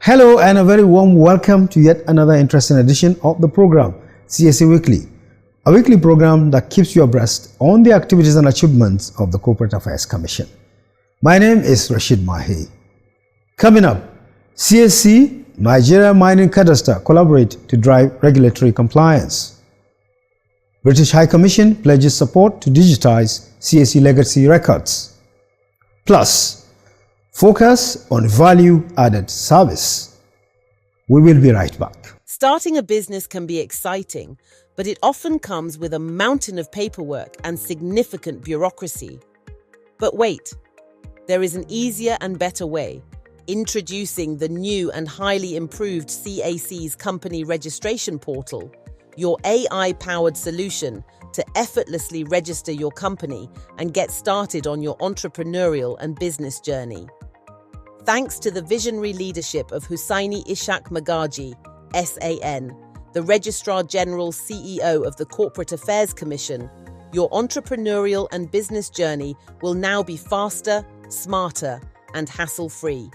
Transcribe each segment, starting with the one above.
Hello and a very warm welcome to yet another interesting edition of the program, CSA Weekly, a weekly program that keeps you abreast on the activities and achievements of the Corporate Affairs Commission. My name is Rashid Mahi. Coming up, CSC, Nigeria Mining Cadastre collaborate to drive regulatory compliance. British High Commission pledges support to digitize CSC legacy records. Plus, focus on value-added service. We will be right back. Starting a business can be exciting, but it often comes with a mountain of paperwork and significant bureaucracy. But wait, there is an easier and better way. Introducing the new and highly improved CAC's company registration portal, your AI-powered solution to effortlessly register your company and get started on your entrepreneurial and business journey. Thanks to the visionary leadership of Hussaini Ishaq Magaji, SAN, the Registrar General CEO of the Corporate Affairs Commission, your entrepreneurial and business journey will now be faster, smarter, and hassle-free.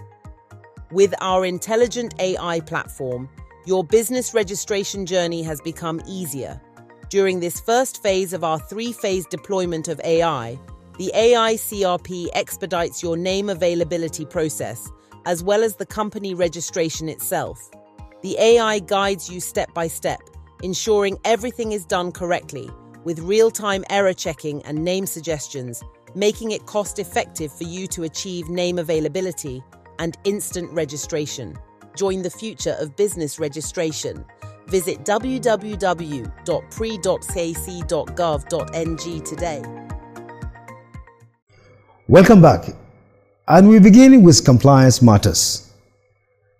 With our intelligent AI platform, your business registration journey has become easier. During this first phase of our three-phase deployment of AI, the AI CRP expedites your name availability process, as well as the company registration itself. The AI guides you step by step, ensuring everything is done correctly, with real-time error checking and name suggestions, making it cost-effective for you to achieve name availability and instant registration. Join the future of business registration. Visit www.pre.cac.gov.ng today. Welcome back, and we begin with compliance matters.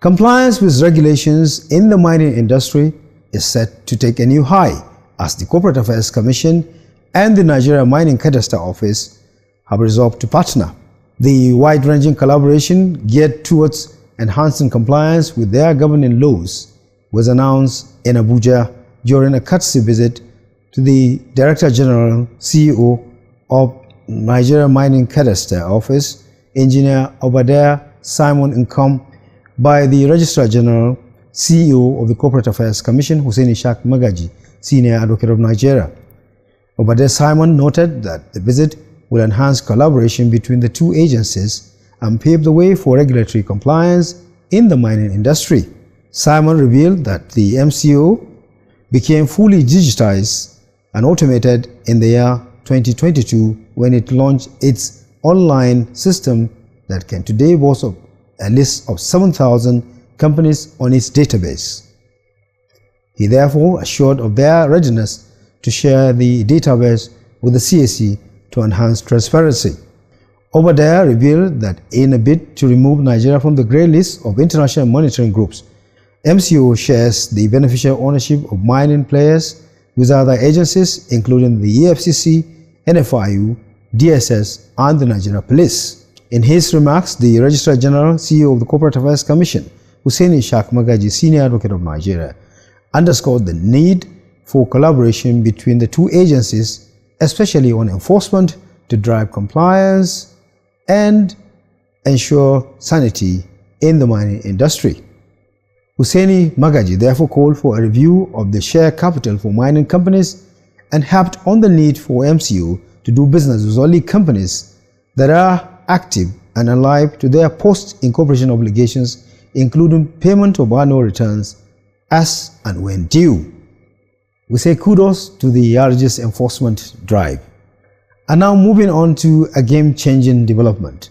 Compliance with regulations in the mining industry is set to take a new high as the Corporate Affairs Commission and the Nigeria Mining Cadastre Office have resolved to partner. The wide-ranging collaboration geared towards enhancing compliance with their governing laws was announced in Abuja during a courtesy visit to the Director General CEO of Nigeria Mining Cadastre Office, Engineer Obadiah Simon Nkom, by the Registrar General CEO of the Corporate Affairs Commission, Hussaini Ishaq Magaji, Senior Advocate of Nigeria. Obadiah Simon noted that the visit will enhance collaboration between the two agencies and pave the way for regulatory compliance in the mining industry. Simon revealed that the MCO became fully digitized and automated in the year 2022 when it launched its online system that can today boast of a list of 7,000 companies on its database. He therefore assured of their readiness to share the database with the CAC to enhance transparency. Obadiah revealed that in a bid to remove Nigeria from the grey list of international monitoring groups, MCO shares the beneficial ownership of mining players with other agencies including the EFCC, NFIU, DSS, and the Nigeria Police. In his remarks, the Registrar General CEO of the Corporate Affairs Commission, Hussaini Ishaq Magaji, Senior Advocate of Nigeria, underscored the need for collaboration between the two agencies, especially on enforcement to drive compliance and ensure sanity in the mining industry. Hussaini Magaji therefore called for a review of the share capital for mining companies and harped on the need for MCO to do business with only companies that are active and alive to their post-incorporation obligations, including payment of annual returns as and when due. We say kudos to the RG's enforcement drive. And now moving on to a game-changing development.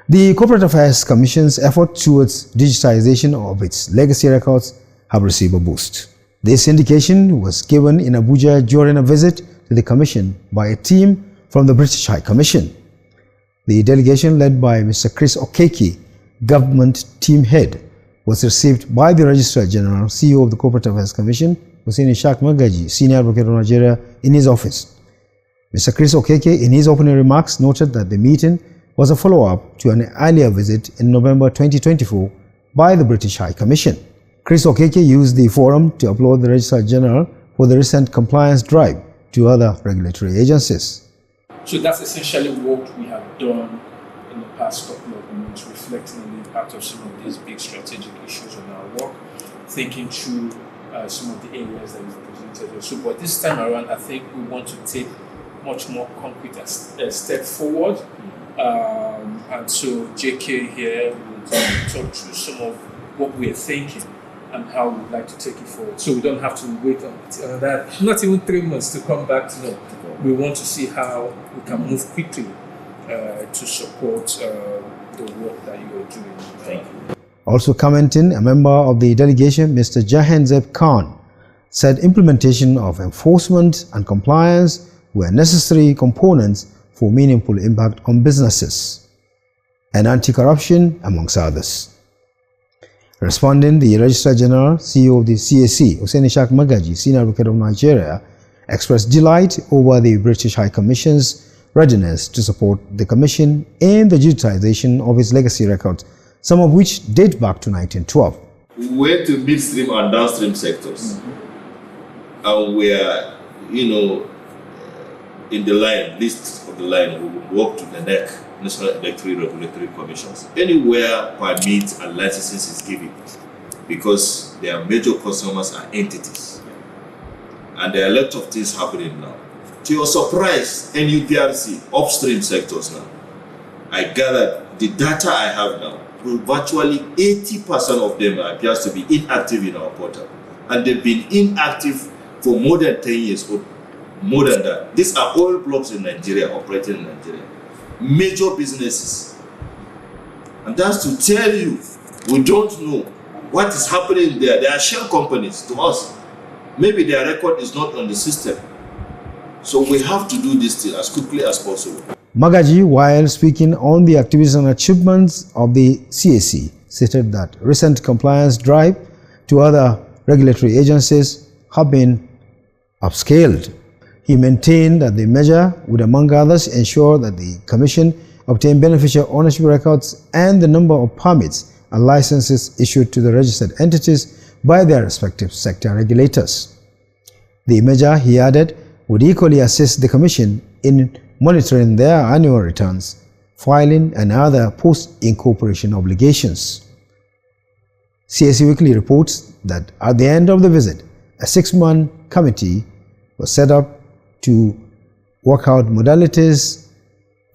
The Corporate Affairs Commission's effort towards digitization of its legacy records have received a boost. This indication was given in Abuja during a visit to the Commission by a team from the British High Commission. The delegation led by Mr. Chris Okeke, Government Team Head, was received by the Registrar General, CEO of the Corporate Affairs Commission, Hussaini Ishaq Magaji, Senior Advocate of Nigeria, in his office. Mr. Chris Okeke, in his opening remarks, noted that the meeting was a follow-up to an earlier visit in November 2024 by the British High Commission. Chris Okeke used the forum to applaud the Registrar General for the recent compliance drive to other regulatory agencies. So that's essentially what we have done in the past couple of months. reflecting on the impact of some of these big strategic issues on our work, thinking through some of the areas that we've presented also. But this time around, I think we want to take much more concrete a step forward. And so JK here will talk through some of what we're thinking and how we'd like to take it forward. So we don't have to wait until that, not even 3 months to come back to know. We want to see how we can move quickly to support the work that you are doing. Thank you. Also commenting, a member of the delegation, Mr. Jahanzeb Khan, said implementation of enforcement and compliance were necessary components for meaningful impact on businesses and anti-corruption, amongst others. Responding, the Registrar General, CEO of the CAC, Hussein Ishaq Magaji, Senior Advocate of Nigeria, expressed delight over the British High Commission's readiness to support the Commission in the digitization of its legacy records, some of which date back to 1912. We went to midstream and downstream sectors, and we are, in the line, list of the line, we will work to the NEC, National Electric Regulatory Commissions. Anywhere permit and licenses is given, because their major customers are entities. And there are a lot of things happening now. To your surprise, NUPRC, upstream sectors now, I gathered the data I have now, virtually 80% of them appears to be inactive in our portal. And they've been inactive for more than 10 years or more than that. These are all blocks in Nigeria, operating in Nigeria. Major businesses. And that's to tell you, we don't know what is happening there. They are shell companies to us. Maybe their record is not on the system. So we have to do this thing as quickly as possible. Magaji, while speaking on the activities and achievements of the CAC, stated that recent compliance drive to other regulatory agencies have been upscaled. He maintained that the measure would, among others, ensure that the Commission obtain beneficial ownership records and the number of permits and licenses issued to the registered entities by their respective sector regulators. The measure, he added, would equally assist the Commission in monitoring their annual returns, filing, and other post-incorporation obligations. CAC Weekly reports that at the end of the visit, a 6-man committee was set up to work out modalities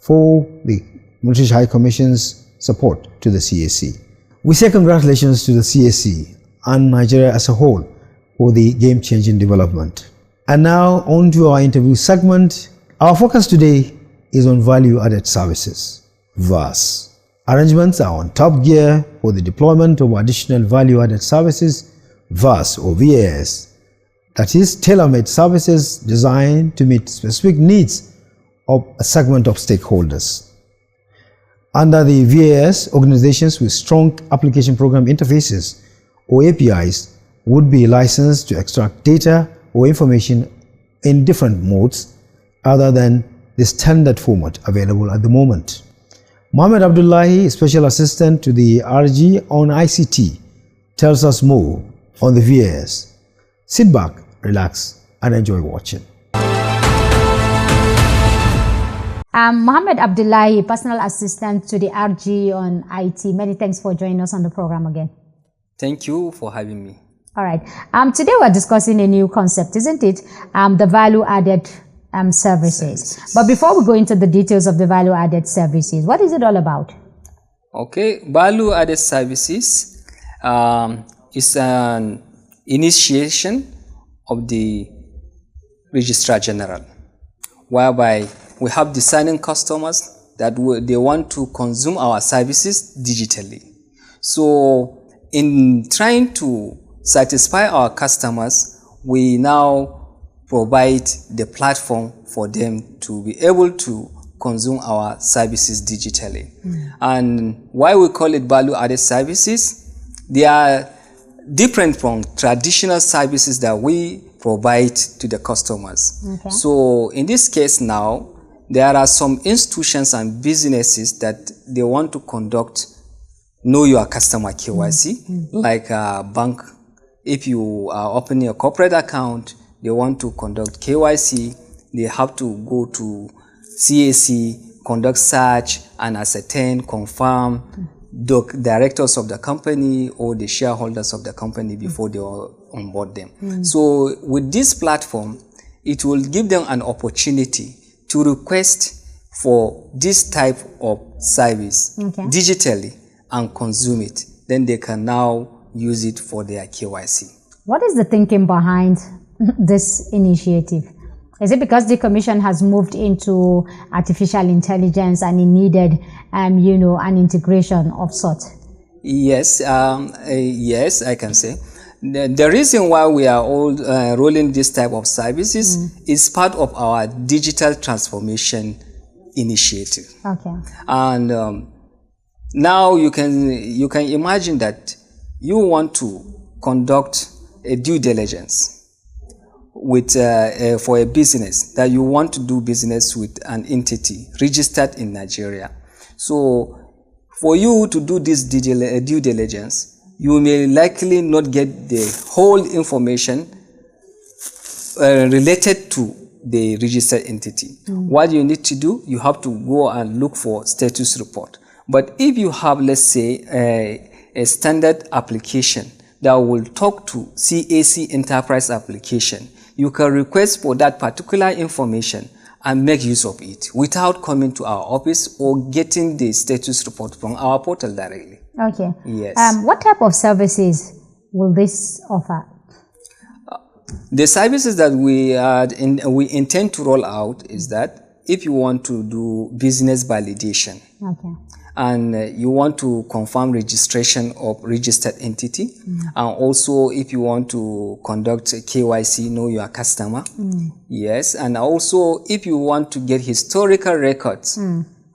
for the British High Commission's support to the CAC. We say congratulations to the CAC and Nigeria as a whole for the game-changing development. And now on to our interview segment. Our focus today is on value-added services, VAS. Arrangements are on top gear for the deployment of additional value-added services, VAS or VAS, that is, tailor-made services designed to meet specific needs of a segment of stakeholders. Under the VAS, organizations with strong application program interfaces or APIs would be licensed to extract data or information in different modes other than the standard format available at the moment. Mohammed Abdullahi, Special Assistant to the RG on ICT, tells us more on the VAS. Sit back, relax, and enjoy watching. Mohammed Abdullahi, Personal Assistant to the RG on IT. Many thanks for joining us on the program again. Thank you for having me. All right. Today we're discussing a new concept, isn't it? The value-added services. But before we go into the details of the value-added services, what is it all about? Okay, value-added services is an initiation of the Registrar General, whereby we have discerning customers that they want to consume our services digitally. So in trying to satisfy our customers, we now provide the platform for them to be able to consume our services digitally. And why we call it value-added services, they are different from traditional services that we provide to the customers. Okay. So in this case now, there are some institutions and businesses that they want to conduct Know Your Customer KYC, like a bank. If you are opening a corporate account, they want to conduct KYC, they have to go to CAC, conduct search and ascertain, confirm the directors of the company or the shareholders of the company before they onboard them. So with this platform, it will give them an opportunity to request for this type of service digitally and consume it. Then they can now use it for their KYC. What is the thinking behind this initiative? Is it because the Commission has moved into artificial intelligence and it needed, you know, an integration of sort? Yes, yes, I can say. The reason why we are all rolling this type of services is part of our digital transformation initiative. Okay. And now you can imagine that you want to conduct a due diligence with for a business, that you want to do business with an entity registered in Nigeria. So for you to do this due diligence, you may likely not get the whole information related to the registered entity. What you need to do, you have to go and look for status report. But if you have, let's say, a standard application that will talk to CAC enterprise application, you can request for that particular information and make use of it without coming to our office or getting the status report from our portal directly. Okay. Yes. What type of services will this offer? The services that we intend to roll out is that if you want to do business validation, and you want to confirm registration of registered entity, and also if you want to conduct a KYC, know your customer, yes, and also if you want to get historical records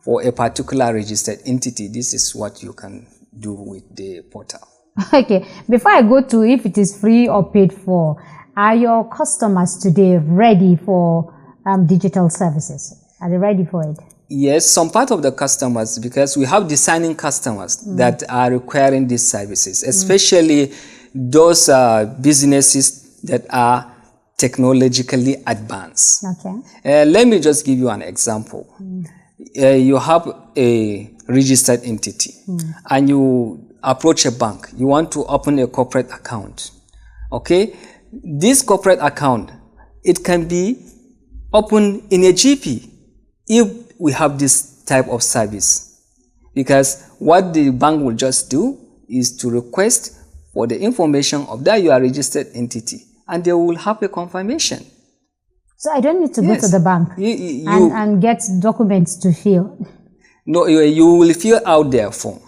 for a particular registered entity, this is what you can do with the portal. Okay, before I go to if it is free or paid for, are your customers today ready for digital services? Are they ready for it? Yes, some part of the customers, because we have discerning customers that are requiring these services, especially those businesses that are technologically advanced. Okay. Let me just give you an example. You have a registered entity and you approach a bank. You want to open a corporate account. Okay? This corporate account, it can be opened in a GP if we have this type of service, because what the bank will just do is to request for the information of that your registered entity, and they will have a confirmation. So I don't need to go to the bank and get documents to fill. No, you will fill out their form.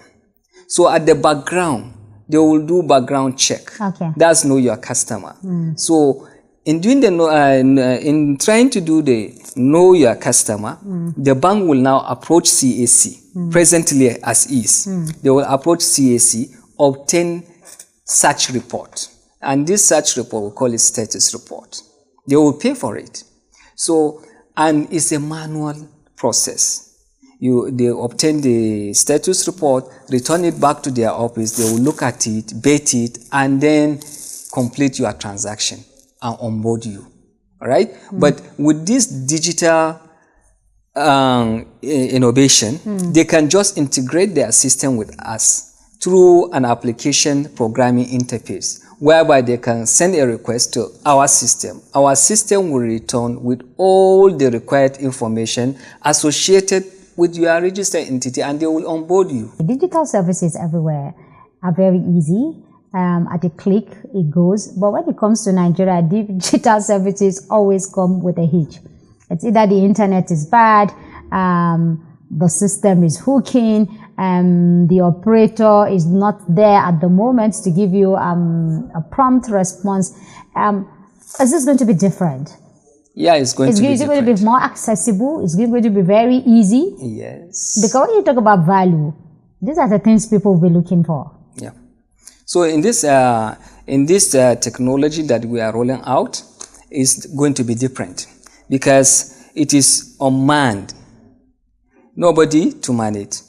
So at the background, they will do background check. Okay. That's know your customer. So in doing the in trying to do the know your customer, the bank will now approach CAC presently as is. They will approach CAC, obtain search report, and this search report we call it status report. They will pay for it. So, and it's a manual process. They obtain the status report, return it back to their office. They will look at it, vet it, and then complete your transaction and onboard you. All right? But with this digital innovation, they can just integrate their system with us through an application programming interface, whereby they can send a request to our system. Our system will return with all the required information associated with your registered entity, and they will onboard you. Digital services everywhere are very easy. At a click, it goes. But when it comes to Nigeria, digital services always come with a hitch. It's either the internet is bad, the system is hooking, the operator is not there at the moment to give you a prompt response. Is this going to be different? Yeah, it's going to be different. It's going to be more accessible. It's going to be very easy. Yes. Because when you talk about value, these are the things people will be looking for. Yeah. So in this technology that we are rolling out, is going to be different because it is unmanned. Nobody to man it.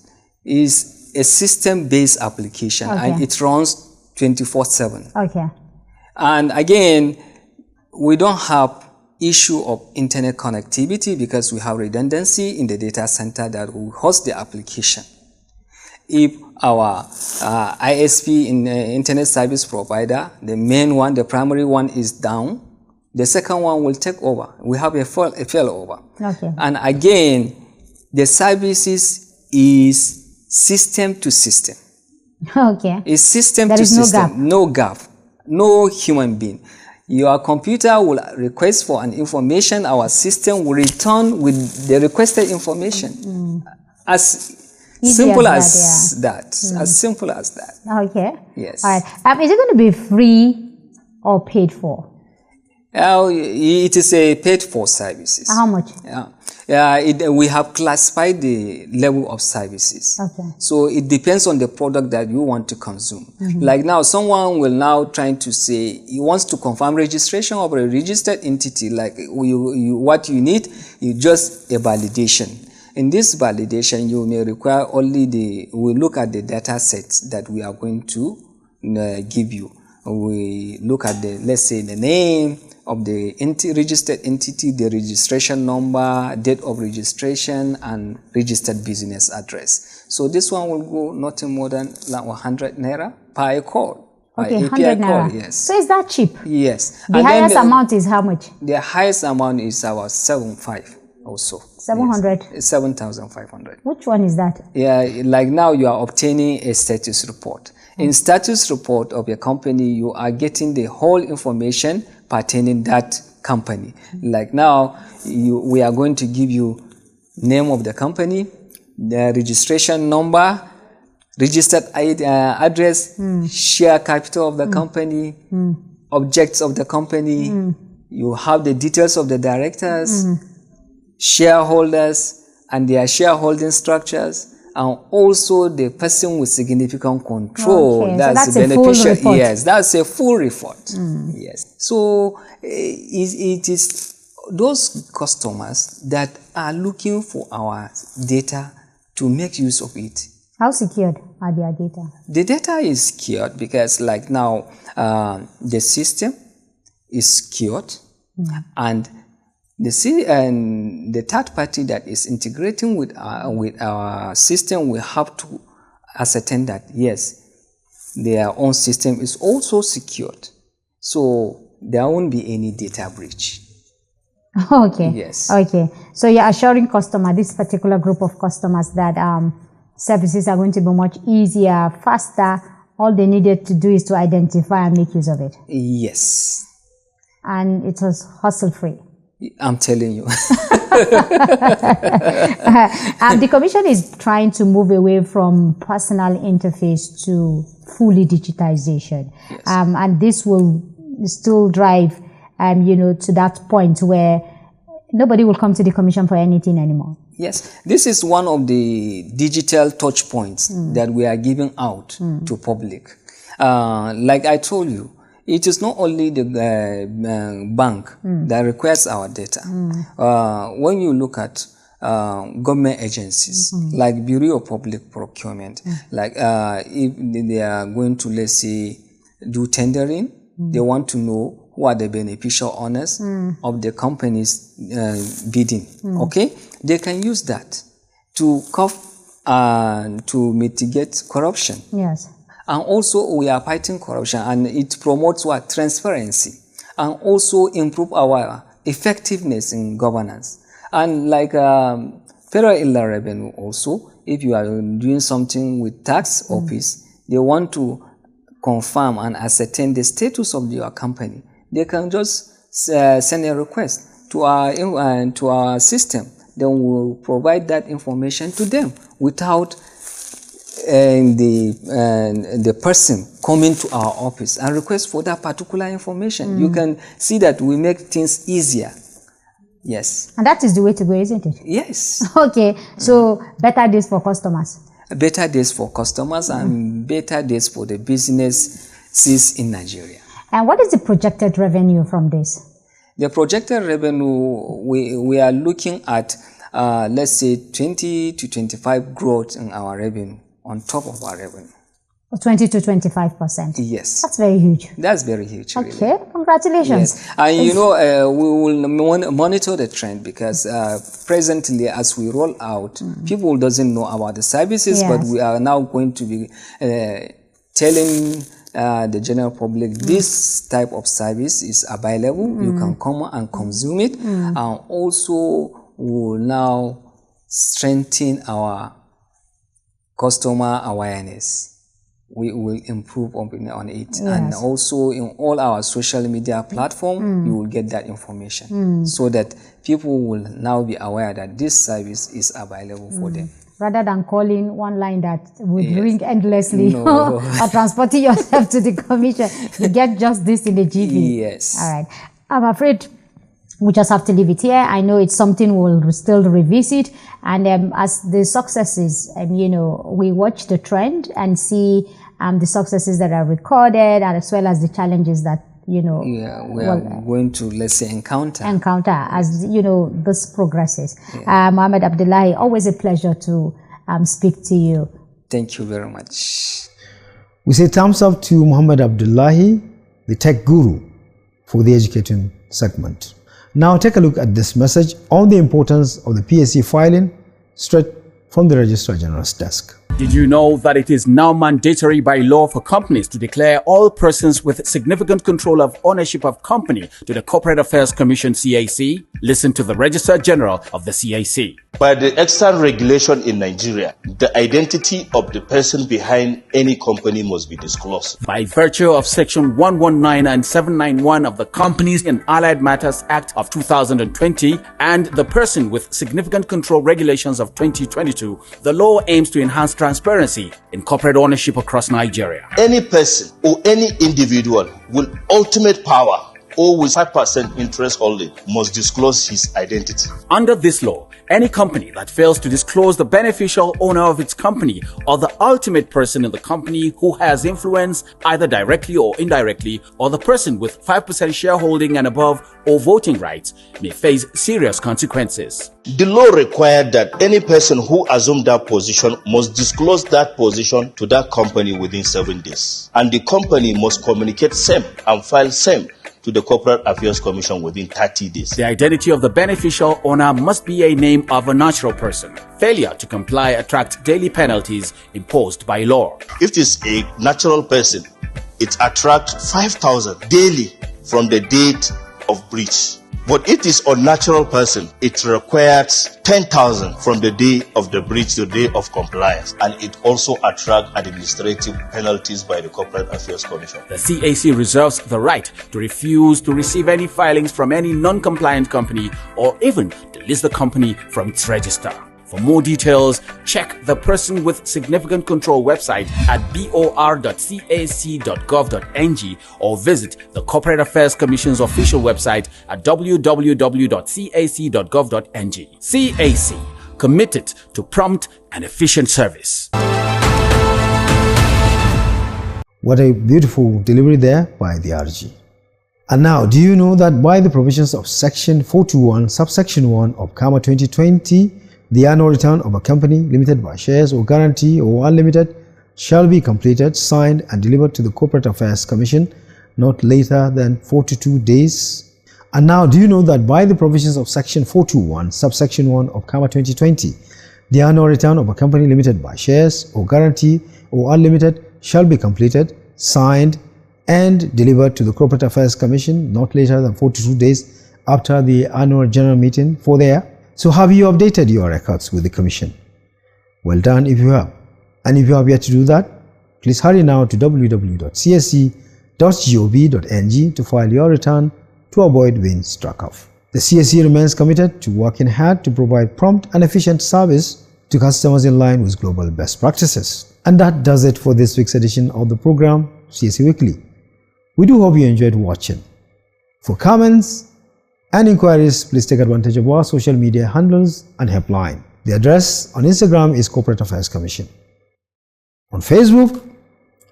It's a system-based application, and it runs 24/7. Okay. And again, we don't have issue of internet connectivity because we have redundancy in the data center that will host the application. if our ISP in internet service provider, the main one, the primary one is down, the second one will take over. We have a failover. Okay. And again, the services is system to system. Okay. It's system There to is no system. gap. No gap. No human being. Your computer will request for an information. Our system will return with the requested information. As Easy simple as as that. As simple as that. Okay. Yes. All right. Is it going to be free or paid for? It is a paid for services. How much? We have classified the level of services. Okay. So it depends on the product that you want to consume. Like now, someone will now trying to say he wants to confirm registration of a registered entity. Like what you need is just a validation. In this validation, you may require only we look at the data sets that we are going to give you. We look at let's say the name of the registered entity, the registration number, date of registration, and registered business address. So this one will go nothing more than like 100 naira per call. Okay, 100 naira. Yes. So is that cheap? Yes. The highest amount is how much? The highest amount is about 7,500 also. 700? Yes. 7,500. Which one is that? Yeah, like now you are obtaining a status report. In status report of a company, you are getting the whole information pertaining that company. Like now, we are going to give you name of the company, the registration number, registered address, share capital of the company, objects of the company. You have the details of the directors, shareholders, and their shareholding structures, and also the person with significant control. Okay, that's so that's beneficial. a full report. Yes, that's a full report. Yes. So it is those customers that are looking for our data to make use of it. How secured are their data? The data is secured because like now the system is secured, and the third party that is integrating with our system will have to ascertain that yes, their own system is also secured, so there won't be any data breach. Okay. Yes. Okay. So you're assuring this particular group of customers that services are going to be much easier, faster. All they needed to do is to identify and make use of it. Yes. And it was hassle-free. I'm telling you. The Commission is trying to move away from personal interface to fully digitization. Yes. And this will still drive, to that point where nobody will come to the Commission for anything anymore. Yes, this is one of the digital touch points that we are giving out to public. Like I told you, it is not only the bank that requires our data. When you look at government agencies like Bureau of Public Procurement, like if they are going to, let's say, do tendering, they want to know who are the beneficial owners of the company's bidding. Okay, they can use that to to mitigate corruption. Yes. And also we are fighting corruption, and it promotes what? Transparency, and also improve our effectiveness in governance. And like Federal Inland Revenue also, if you are doing something with tax office, they want to confirm and ascertain the status of your company. They can just send a request to our system. Then we'll provide that information to them without the person coming to our office and request for that particular information. You can see that we make things easier. Yes. And that is the way to go, isn't it? Yes. Okay. So better days for customers. Better days for customers and better days for the businesses in Nigeria. And what is the projected revenue from this? The projected revenue, we are looking at, let's say, 20 to 25 growth in our revenue, on top of our revenue. 20 to 25%. Yes. That's very huge. That's very huge. Really. Okay, congratulations. Yes. And you know, we will monitor the trend because presently, as we roll out, people doesn't know about the services, but we are now going to be telling the general public this type of service is available. You can come and consume it, and also we will now strengthen our customer awareness. We will improve on it, and also in all our social media platform, you will get that information so that people will now be aware that this service is available for them. Rather than calling one line that would ring endlessly or transporting yourself to the commission, you get just this in the GV. Yes. All right. I'm afraid we just have to leave it here. I know it's something we'll still revisit. And as the successes, you know, we watch the trend and see the successes that are recorded, and as well as the challenges that, you know, we are going to, let's say, encounter as, you know, this progresses. Mohammed Abdullahi, always a pleasure to speak to you. Thank you very much. We say thumbs up to Mohammed Abdullahi, the tech guru, for the educating segment. Now take a look at this message on the importance of the PSC filing straight from the Registrar General's desk. Did you know that it is now mandatory by law for companies to declare all persons with significant control of ownership of company to the Corporate Affairs Commission (CAC)? Listen to the Registrar General of the CAC. By the extant regulation in Nigeria, the identity of the person behind any company must be disclosed. By virtue of Section 119 and 791 of the Companies and Allied Matters Act of 2020 and the Person with Significant Control Regulations of 2022, the law aims to enhance transparency in corporate ownership across Nigeria. Any person or any individual with ultimate power or with 5% interest holding must disclose his identity. Under this law, any company that fails to disclose the beneficial owner of its company or the ultimate person in the company who has influence either directly or indirectly, or the person with 5% shareholding and above or voting rights may face serious consequences. The law required that any person who assumed that position must disclose that position to that company within 7 days. And the company must communicate same and file same to the Corporate Affairs Commission within 30 days. The identity of the beneficial owner must be a name of a natural person. Failure to comply attracts daily penalties imposed by law. If it is a natural person, it attracts 5,000 daily from the date of breach. But if it is a unnatural person, it requires 10,000 from the day of the breach to the day of compliance, and it also attracts administrative penalties by the Corporate Affairs Commission. The CAC reserves the right to refuse to receive any filings from any non-compliant company or even to list the company from its register. For more details, check the Person with Significant Control website at bor.cac.gov.ng or visit the Corporate Affairs Commission's official website at www.cac.gov.ng. CAC, committed to prompt and efficient service. What a beautiful delivery there by the RG. And now, do you know that by the provisions of Section 421, subsection 1 of CAMA 2020, the annual return of a company limited by shares or guarantee or unlimited shall be completed, signed and delivered to the Corporate Affairs Commission not later than 42 days. And now, do you know that by the provisions of Section 421, subsection 1 of CAMA 2020, the annual return of a company limited by shares or guarantee or unlimited shall be completed, signed and delivered to the Corporate Affairs Commission not later than 42 days after the annual general meeting for their. So have you updated your records with the Commission? Well done if you have. And if you have yet to do that, please hurry now to www.csc.gov.ng to file your return to avoid being struck off. The CSC remains committed to working hard to provide prompt and efficient service to customers in line with global best practices. And that does it for this week's edition of the program, CSC Weekly. We do hope you enjoyed watching. For comments and inquiries, please take advantage of our social media handles and helpline. The address on Instagram is Corporate Affairs Commission. On Facebook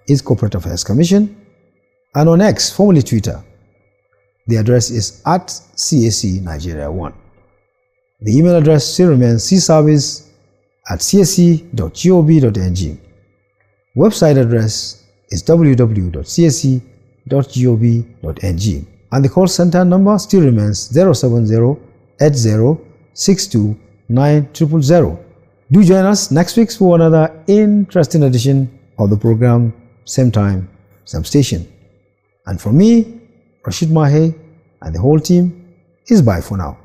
is Corporate Affairs Commission. And on X, formerly Twitter, the address is @CAC Nigeria 1. The email address still remains cservice@csc.gov.ng. Website address is www.csc.gov.ng, and the call center number still remains 070-8062-9000. Do join us next week for another interesting edition of the program, same time, same station. And from me, Rashid Mahe, and the whole team is bye for now.